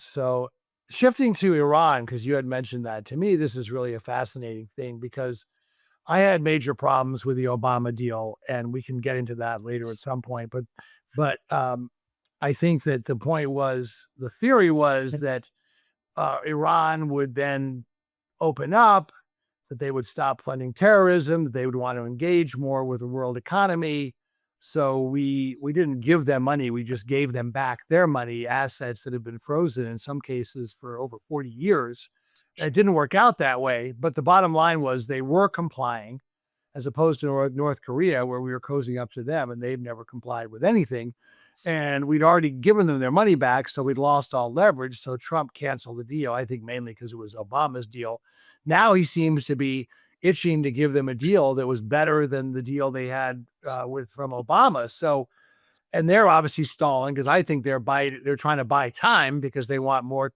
So shifting to Iran, because you had mentioned that to me, this is really a fascinating thing because I had major problems with the Obama deal, and we can get into that later at some point. But I think that the theory was that Iran would then open up, that they would stop funding terrorism, that they would want to engage more with the world economy. So we didn't give them money, we just gave them back their money, assets that have been frozen in some cases for over 40 years. It didn't work out that way, but the bottom line was they were complying as opposed to North Korea, where we were cozying up to them and they've never complied with anything. And we'd already given them their money back, so we'd lost all leverage. So Trump canceled the deal, I think mainly because it was Obama's deal. Now he seems to be itching to give them a deal that was better than the deal they had with from Obama. So, and they're obviously stalling because I think they're trying to buy time because they want more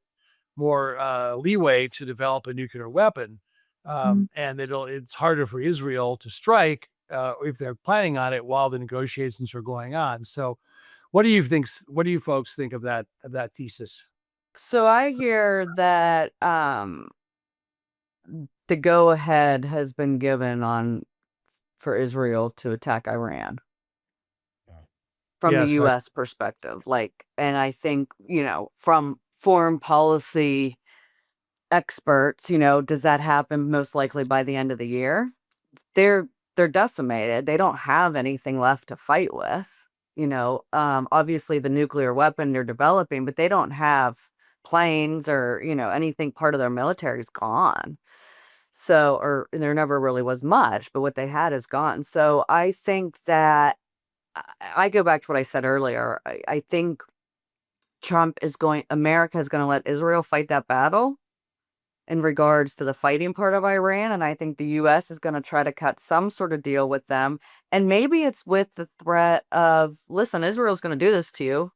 leeway to develop a nuclear weapon. And it's harder for Israel to strike if they're planning on it while the negotiations are going on. So, what do you folks think of that thesis? So I hear that the go ahead has been given on for Israel to attack Iran from the Yes, US perspective. Like, and I think, from foreign policy experts, does that happen most likely by the end of the year? They're they're decimated. They don't have anything left to fight with. Obviously the nuclear weapon they're developing, but they don't have planes or, anything part of their military is gone. So, or there never really was much, but what they had is gone. So I think that I go back to what I said earlier. I think America is going to let Israel fight that battle in regards to the fighting part of Iran. And I think the US is going to try to cut some sort of deal with them. And maybe it's with the threat of, listen, Israel's going to do this to you.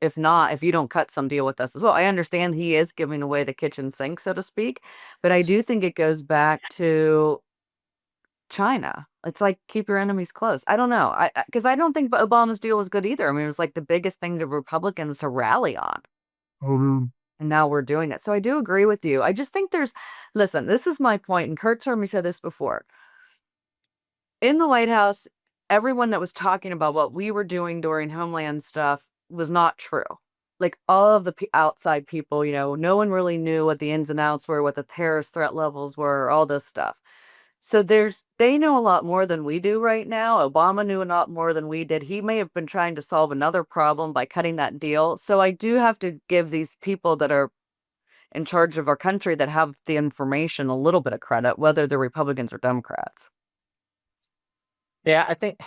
If not, if you don't cut some deal with us as well. I understand he is giving away the kitchen sink, so to speak. But I do think it goes back to China. It's like, keep your enemies close. I don't know. Because I don't think Obama's deal was good either. I mean, it was like the biggest thing to Republicans to rally on. Mhm. And now we're doing it. So I do agree with you. I just think listen, this is my point, and Kurt's heard me say this before. In the White House, everyone that was talking about what we were doing during Homeland stuff was not true. Like all of the outside people, no one really knew what the ins and outs were, what the terrorist threat levels were, all this stuff. So they know a lot more than we do right now. Obama knew a lot more than we did. He may have been trying to solve another problem by cutting that deal. So I do have to give these people that are in charge of our country that have the information a little bit of credit, whether they're Republicans or Democrats. Yeah, I think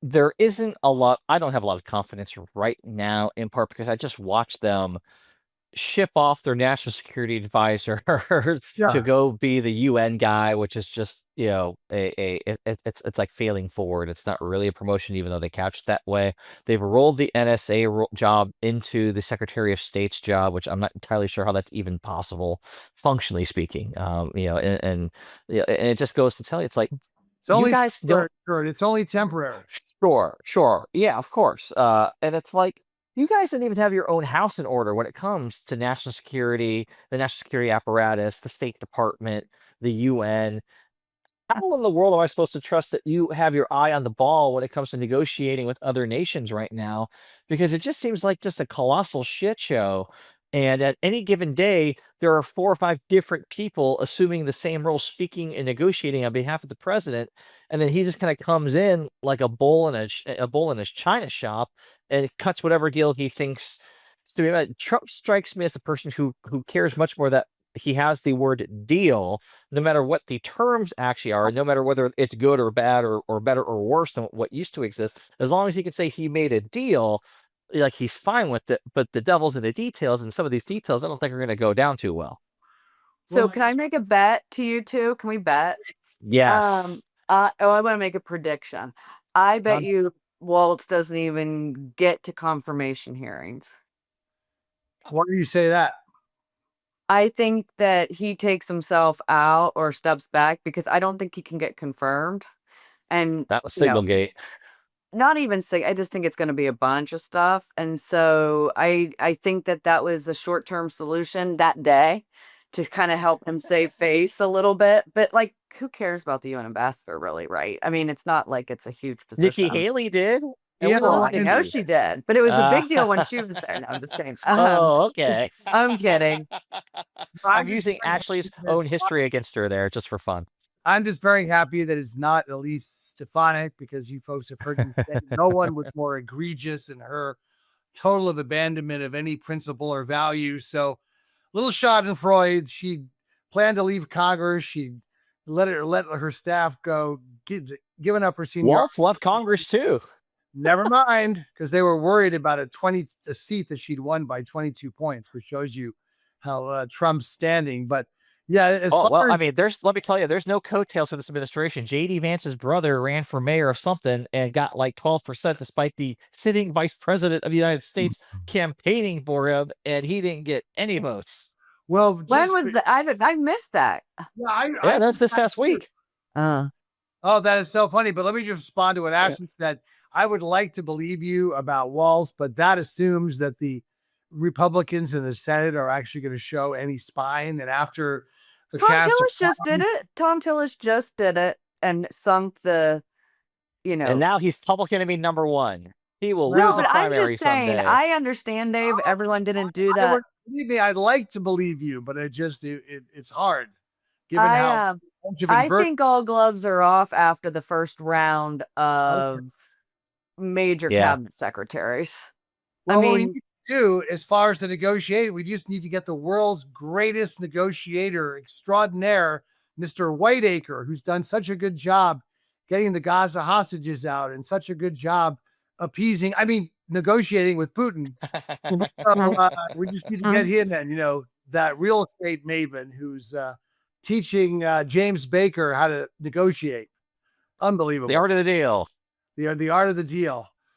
there isn't a lot. I don't have a lot of confidence right now, in part because I just watched them ship off their national security advisor to Yeah. go be the UN guy, which is just, it's like failing forward. It's not really a promotion, even though they couched that way. They've rolled the NSA job into the Secretary of State's job, which I'm not entirely sure how that's even possible, functionally speaking. And it just goes to tell you, it's like, It's you only guys don't. temporary, Kurt, it's only temporary. Sure. Yeah, of course. And it's like, you guys didn't even have your own house in order when it comes to national security, the national security apparatus, the State Department, the UN. How in the world am I supposed to trust that you have your eye on the ball when it comes to negotiating with other nations right now? Because it just seems like just a colossal shit show. And at any given day, there are 4 or 5 different people assuming the same role, speaking and negotiating on behalf of the president. And then he just kind of comes in like a bull in a bull in his china shop and cuts whatever deal he thinks to be about. Trump strikes me as the person who cares much more that he has the word deal, no matter what the terms actually are, no matter whether it's good or bad or better or worse than what used to exist, as long as he can say he made a deal, like he's fine with it. But the devil's in the details, and some of these details I don't think are going to go down too well. So Well, can I make a bet to you two? Can we bet? Yes. I want to make a prediction. I bet um, you Waltz doesn't even get to confirmation hearings. why do you say that? I think that he takes himself out or steps back because I don't think he can get confirmed. And, That was Signalgate. not even say, I just think it's going to be a bunch of stuff. And so I think that was a short-term solution that day to kind of help him save face a little bit. But like, who cares about the UN ambassador, really, right? I mean, it's not like it's a huge Nikki position. Haley did. Yeah, Well, I and- know she did, but it was a big deal when she was there. No, I'm just kidding. Oh, okay. I'm kidding. I'm using Ashley's own history against her there just for fun. I'm just very happy that it's not Elise Stefanik, because you folks have heard me say no one was more egregious in her total of abandonment of any principle or value. So, little Schadenfreude, she planned to leave Congress. She let her staff go, giving up her seniority. Waltz left Congress too. Never mind, because they were worried about a seat that she'd won by 22 points, which shows you how Trump's standing. But yeah, as Oh, far well, I as, mean, let me tell you, there's no coattails for this administration. J.D. Vance's brother ran for mayor of something and got like 12%, despite the sitting vice president of the United States campaigning for him, and he didn't get any votes. well, When was that? I missed that. Yeah, that's this past week. Uh, Oh, that is so funny. But let me just respond to what Ashley said. I would like to believe you about Waltz, but that assumes that the Republicans in the Senate are actually going to show any spine. And after the Tom cast of Tillis just did it. Tom Tillis just did it and sunk the, And now he's public enemy number one. He will No, lose a but I'm primary just saying, someday. I understand, Dave. Everyone didn't do that. Believe me, I'd like to believe you, but it's hard given how much of I invert- think all gloves are off after the first round of major Yeah. cabinet secretaries. Well, I what we mean, need to do as far as the negotiate, we just need to get the world's greatest negotiator extraordinaire, Mr. Whiteacre, who's done such a good job getting the Gaza hostages out and such a good job negotiating with Putin. So, we just need to get him in, that real estate maven who's teaching James Baker how to negotiate. Unbelievable. The art of the deal. The art of the deal.